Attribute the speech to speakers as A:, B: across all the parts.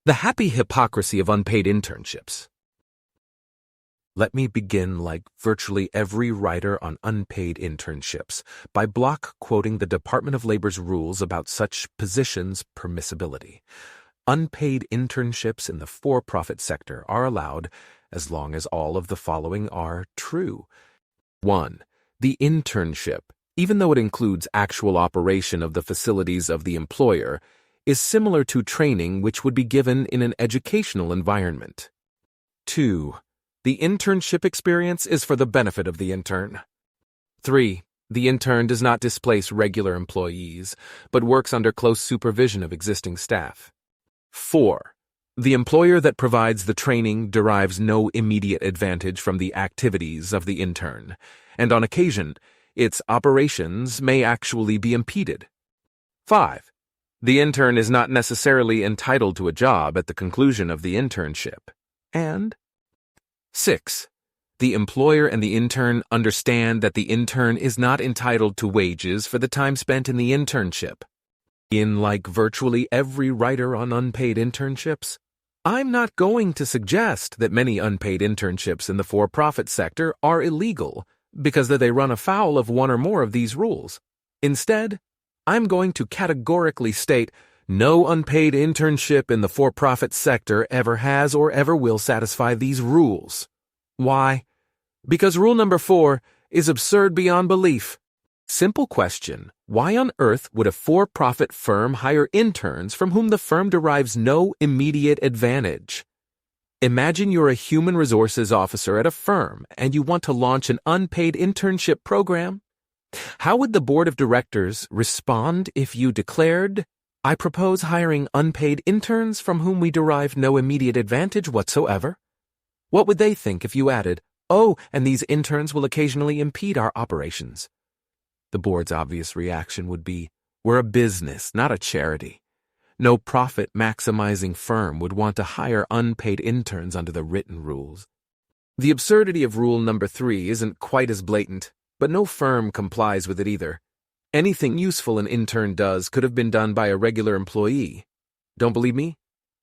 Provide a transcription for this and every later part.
A: The happy hypocrisy of unpaid internships. Let me begin, like virtually every writer on unpaid internships, by block quoting the Department of Labor's rules about such positions' permissibility. Unpaid internships in the for-profit sector are allowed as long as all of the following are true. 1. The internship, even though it includes actual operation of the facilities of the employer, is similar to training which would be given in an educational environment. 2. The internship experience is for the benefit of the intern. 3. The intern does not displace regular employees, but works under close supervision of existing staff. 4. The employer that provides the training derives no immediate advantage from the activities of the intern, and on occasion, its operations may actually be impeded. 5. The intern is not necessarily entitled to a job at the conclusion of the internship. And 6. The employer and the intern understand that the intern is not entitled to wages for the time spent in the internship. In like virtually every writer on unpaid internships, I'm not going to suggest that many unpaid internships in the for-profit sector are illegal because they run afoul of one or more of these rules. Instead, I'm going to categorically state no unpaid internship in the for-profit sector ever has or ever will satisfy these rules. Why? Because rule number 4 is absurd beyond belief. Simple question: why on earth would a for-profit firm hire interns from whom the firm derives no immediate advantage? Imagine you're a human resources officer at a firm and you want to launch an unpaid internship program. How would the board of directors respond if you declared, "I propose hiring unpaid interns from whom we derive no immediate advantage whatsoever"? What would they think if you added, "Oh, and these interns will occasionally impede our operations"? The board's obvious reaction would be, "We're a business, not a charity. No profit-maximizing firm would want to hire unpaid interns under the written rules." The absurdity of rule number 3 isn't quite as blatant, but no firm complies with it either. Anything useful an intern does could have been done by a regular employee. Don't believe me?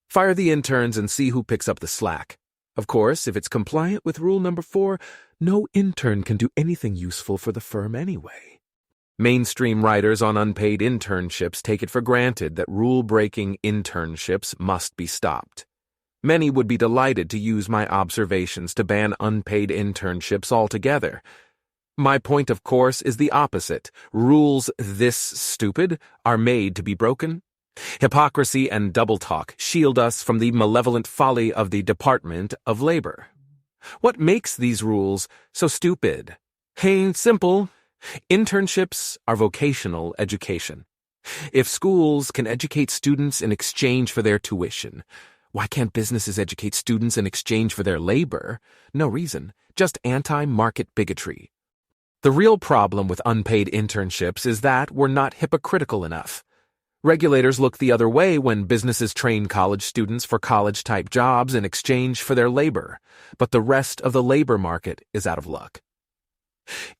A: Fire the interns and see who picks up the slack. Of course, if it's compliant with rule number 4, no intern can do anything useful for the firm anyway. Mainstream writers on unpaid internships take it for granted that rule-breaking internships must be stopped. Many would be delighted to use my observations to ban unpaid internships altogether. My point, of course, is the opposite. Rules this stupid are made to be broken. Hypocrisy and double talk shield us from the malevolent folly of the Department of Labor. What makes these rules so stupid? Plain simple. Internships are vocational education. If schools can educate students in exchange for their tuition, why can't businesses educate students in exchange for their labor? No reason, just anti-market bigotry. The real problem with unpaid internships is that we're not hypocritical enough. Regulators look the other way when businesses train college students for college-type jobs in exchange for their labor, but the rest of the labor market is out of luck.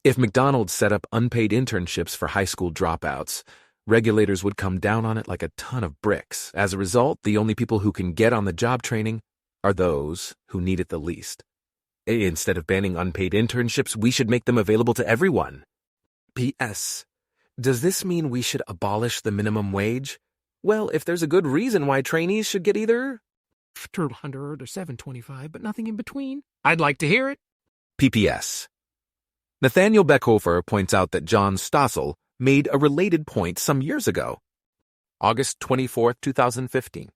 A: If McDonald's set up unpaid internships for high school dropouts, regulators would come down on it like a ton of bricks. As a result, the only people who can get on the job training are those who need it the least. Instead of banning unpaid internships, we should make them available to everyone. P.S. Does this mean we should abolish the minimum wage? Well, if there's a good reason why trainees should get either $1,200 or $725, but nothing in between, I'd like to hear it. P.P.S. Nathaniel Beckhofer points out that John Stossel made a related point some years ago. August 24, 2015.